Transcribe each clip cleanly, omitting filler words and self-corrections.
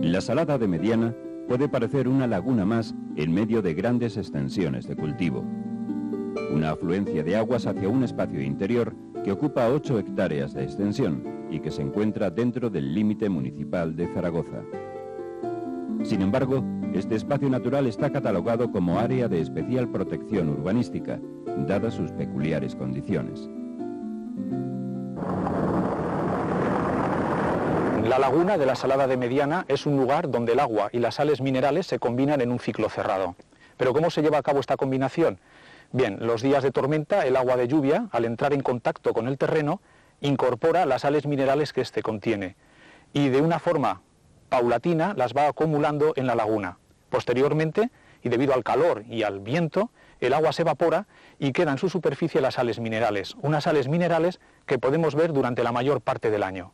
La Salada de Mediana puede parecer una laguna más en medio de grandes extensiones de cultivo. Una afluencia de aguas hacia un espacio interior que ocupa 8 hectáreas de extensión y que se encuentra dentro del límite municipal de Zaragoza. Sin embargo, este espacio natural está catalogado como área de especial protección urbanística, dadas sus peculiares condiciones. La laguna de la Salada de Mediana es un lugar donde el agua y las sales minerales se combinan en un ciclo cerrado. ¿Pero cómo se lleva a cabo esta combinación? Bien, los días de tormenta, el agua de lluvia, al entrar en contacto con el terreno, incorpora las sales minerales que éste contiene y de una forma paulatina las va acumulando en la laguna. Posteriormente, y debido al calor y al viento, el agua se evapora y queda en su superficie las sales minerales, unas sales minerales que podemos ver durante la mayor parte del año.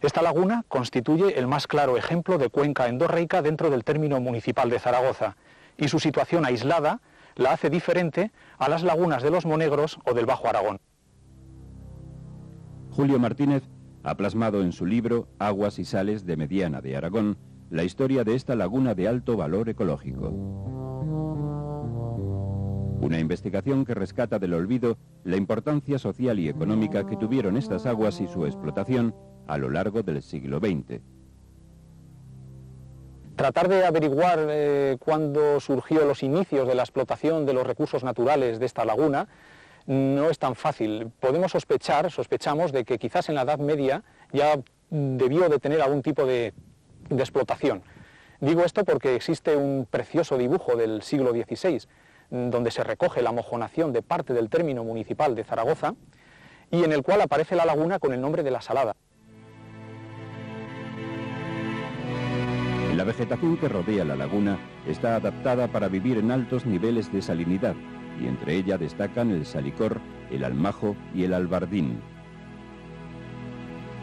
Esta laguna constituye el más claro ejemplo de cuenca endorreica dentro del término municipal de Zaragoza, y su situación aislada la hace diferente a las lagunas de los Monegros o del Bajo Aragón. Julio Martínez ha plasmado en su libro Aguas y Sales de Mediana de Aragón la historia de esta laguna de alto valor ecológico. Una investigación que rescata del olvido la importancia social y económica que tuvieron estas aguas y su explotación a lo largo del siglo XX. Tratar de averiguar cuándo surgió los inicios de la explotación de los recursos naturales de esta laguna no es tan fácil. Podemos sospechamos de que quizás en la Edad Media ya debió de tener algún tipo de explotación. Digo esto porque existe un precioso dibujo del siglo XVI, donde se recoge la mojonación de parte del término municipal de Zaragoza y en el cual aparece la laguna con el nombre de la Salada. La vegetación que rodea la laguna está adaptada para vivir en altos niveles de salinidad, y entre ella destacan el salicor, el almajo y el albardín.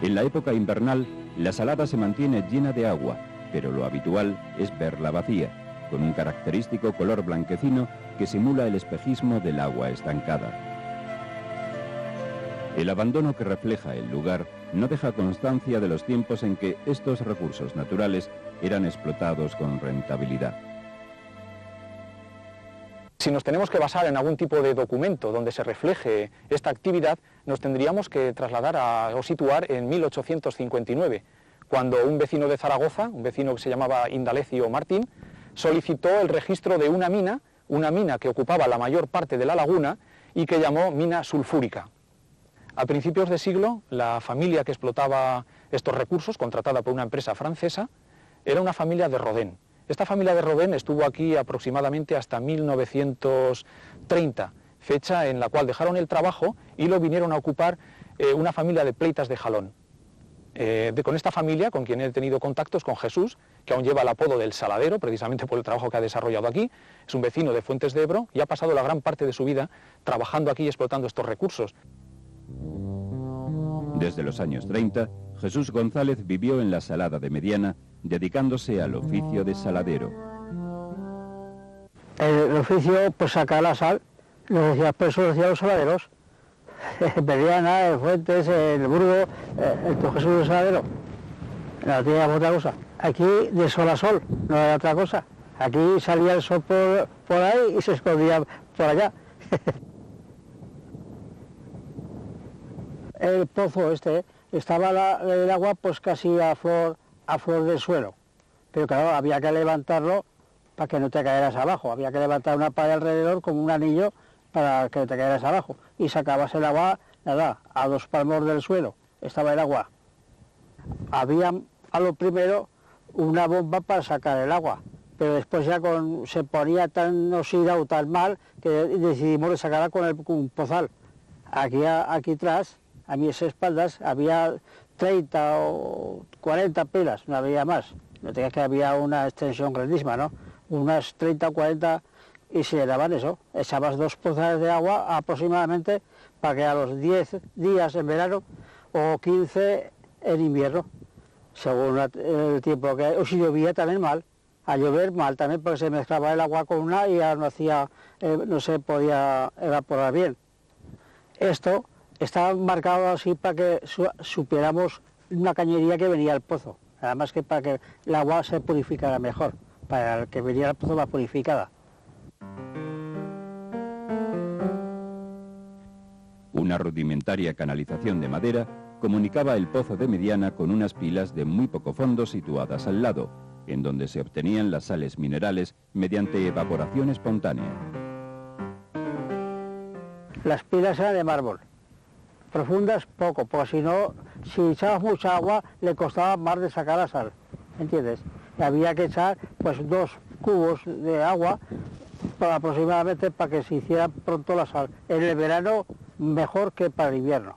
En la época invernal, la salada se mantiene llena de agua, pero lo habitual es verla vacía, con un característico color blanquecino que simula el espejismo del agua estancada. El abandono que refleja el lugar no deja constancia de los tiempos en que estos recursos naturales eran explotados con rentabilidad. Si nos tenemos que basar en algún tipo de documento donde se refleje esta actividad, nos tendríamos que trasladar o situar en 1859, cuando un vecino de Zaragoza, un vecino que se llamaba Indalecio Martín, solicitó el registro de una mina que ocupaba la mayor parte de la laguna y que llamó mina sulfúrica. A principios de siglo, la familia que explotaba estos recursos, contratada por una empresa francesa, era una familia de Rodén. Esta familia de Rodén estuvo aquí aproximadamente hasta 1930, fecha en la cual dejaron el trabajo y lo vinieron a ocupar una familia de Pleitas de Jalón. Con esta familia, con quien he tenido contactos, con Jesús, que aún lleva el apodo del Saladero, precisamente por el trabajo que ha desarrollado aquí, es un vecino de Fuentes de Ebro y ha pasado la gran parte de su vida trabajando aquí y explotando estos recursos. Desde los años 30, Jesús González vivió en la Salada de Mediana, dedicándose al oficio de saladero. El oficio, pues sacar la sal, lo decía, por eso lo decían los saladeros. Mediana, el Fuentes, el Burgo, el Jesús el Saladero. No tenía otra cosa. Aquí de sol a sol, no era otra cosa. Aquí salía el sol por ahí y se escondía por allá. El pozo estaba el agua pues casi a flor del suelo, pero claro, había que levantarlo para que no te cayeras abajo, había que levantar una pared alrededor como un anillo para que no te cayeras abajo, y sacabas el agua, nada, a 2 palmos del suelo, estaba el agua. Había a lo primero una bomba para sacar el agua, pero después ya se ponía tan oxidado, tan mal, que decidimos sacarla con un pozal. Aquí atrás, a mis espaldas, había 30 o 40 pilas, no había más. No tenías que había una extensión grandísima, ¿no? Unas 30 o 40, y se daban eso. Echabas 2 pozas de agua aproximadamente para que a los 10 días en verano o 15 en invierno, según el tiempo que... O si llovía también mal, a llover mal también, porque se mezclaba el agua con una y ya no se podía evaporar bien. Esto Estaba marcado así para que supiéramos una cañería que venía al pozo, además que para que el agua se purificara mejor, para que venía al pozo más purificada. Una rudimentaria canalización de madera comunicaba el pozo de Mediana con unas pilas de muy poco fondo situadas al lado, en donde se obtenían las sales minerales mediante evaporación espontánea. Las pilas eran de mármol, profundas poco, porque si no, si echabas mucha agua le costaba más de sacar la sal, ¿entiendes? Y había que echar pues 2 cubos de agua aproximadamente para que se hiciera pronto la sal. En el verano mejor que para el invierno.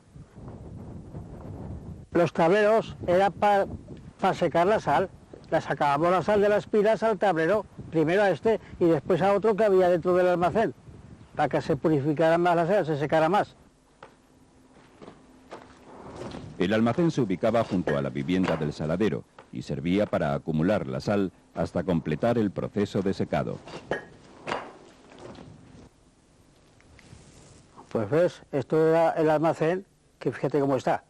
Los tableros eran para secar la sal. La sacábamos la sal de las pilas al tablero, primero a este y después a otro que había dentro del almacén, para que se purificara más la sal, se secara más. El almacén se ubicaba junto a la vivienda del saladero y servía para acumular la sal hasta completar el proceso de secado. Pues ves, esto era el almacén, que fíjate cómo está.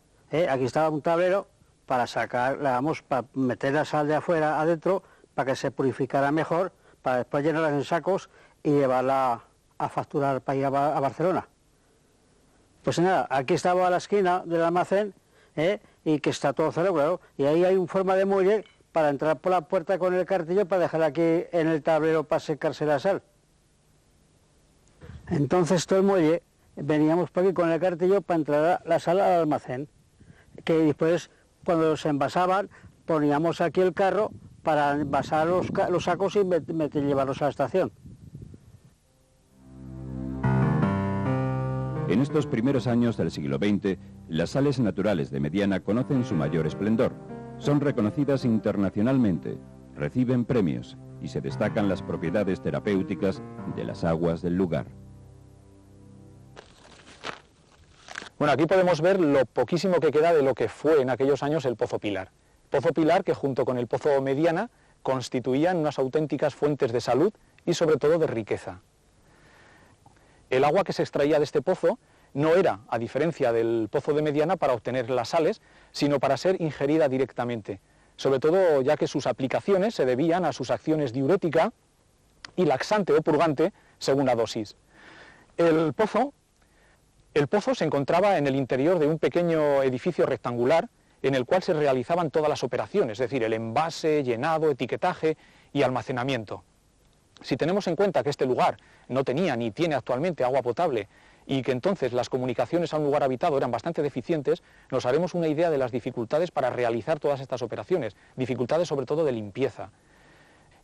Aquí estaba un tablero para sacar, para meter la sal de afuera adentro, para que se purificara mejor, para después llenarla en sacos y llevarla a facturar para ir a Barcelona. Pues nada, aquí estaba a la esquina del almacén, y que está todo cerrado, claro, y ahí hay una forma de muelle para entrar por la puerta con el cartillo para dejar aquí en el tablero para secarse la sal. Entonces todo el muelle veníamos por aquí con el cartillo para entrar la sal al almacén, que después cuando se envasaban poníamos aquí el carro para envasar los sacos y llevarlos a la estación. En estos primeros años del siglo XX, las sales naturales de Mediana conocen su mayor esplendor. Son reconocidas internacionalmente, reciben premios y se destacan las propiedades terapéuticas de las aguas del lugar. Bueno, aquí podemos ver lo poquísimo que queda de lo que fue en aquellos años el Pozo Pilar. Pozo Pilar que junto con el Pozo Mediana constituían unas auténticas fuentes de salud y sobre todo de riqueza. El agua que se extraía de este pozo no era, a diferencia del Pozo de Mediana, para obtener las sales, sino para ser ingerida directamente, sobre todo ya que sus aplicaciones se debían a sus acciones diurética y laxante o purgante según la dosis. El pozo se encontraba en el interior de un pequeño edificio rectangular en el cual se realizaban todas las operaciones, es decir, el envase, llenado, etiquetaje y almacenamiento. Si tenemos en cuenta que este lugar no tenía ni tiene actualmente agua potable y que entonces las comunicaciones a un lugar habitado eran bastante deficientes, nos haremos una idea de las dificultades para realizar todas estas operaciones, dificultades sobre todo de limpieza.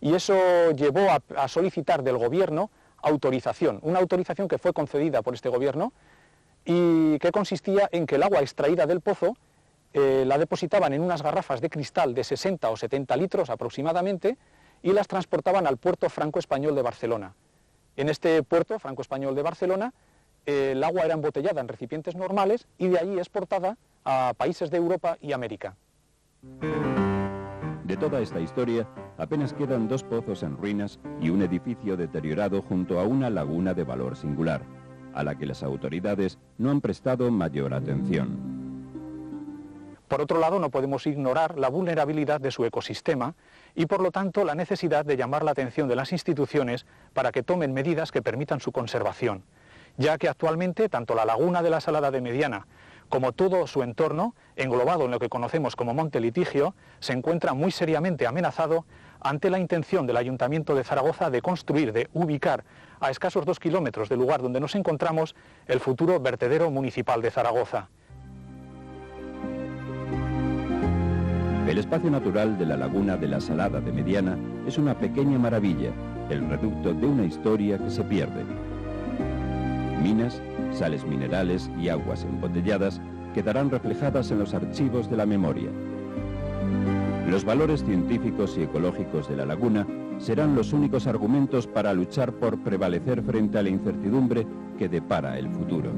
Y eso llevó a solicitar del gobierno autorización, una autorización que fue concedida por este gobierno y que consistía en que el agua extraída del pozo la depositaban en unas garrafas de cristal de 60 o 70 litros aproximadamente y las transportaban al puerto franco-español de Barcelona. En este puerto franco-español de Barcelona el agua era embotellada en recipientes normales y de allí exportada a países de Europa y América. De toda esta historia, apenas quedan 2 pozos en ruinas y un edificio deteriorado junto a una laguna de valor singular, a la que las autoridades no han prestado mayor atención. Por otro lado, no podemos ignorar la vulnerabilidad de su ecosistema y, por lo tanto, la necesidad de llamar la atención de las instituciones para que tomen medidas que permitan su conservación, ya que actualmente tanto la laguna de la Salada de Mediana como todo su entorno, englobado en lo que conocemos como Monte Litigio, se encuentra muy seriamente amenazado ante la intención del Ayuntamiento de Zaragoza de construir, de ubicar a escasos 2 kilómetros del lugar donde nos encontramos el futuro vertedero municipal de Zaragoza. El espacio natural de la laguna de la Salada de Mediana es una pequeña maravilla, el reducto de una historia que se pierde. Minas, sales minerales y aguas embotelladas quedarán reflejadas en los archivos de la memoria. Los valores científicos y ecológicos de la laguna serán los únicos argumentos para luchar por prevalecer frente a la incertidumbre que depara el futuro.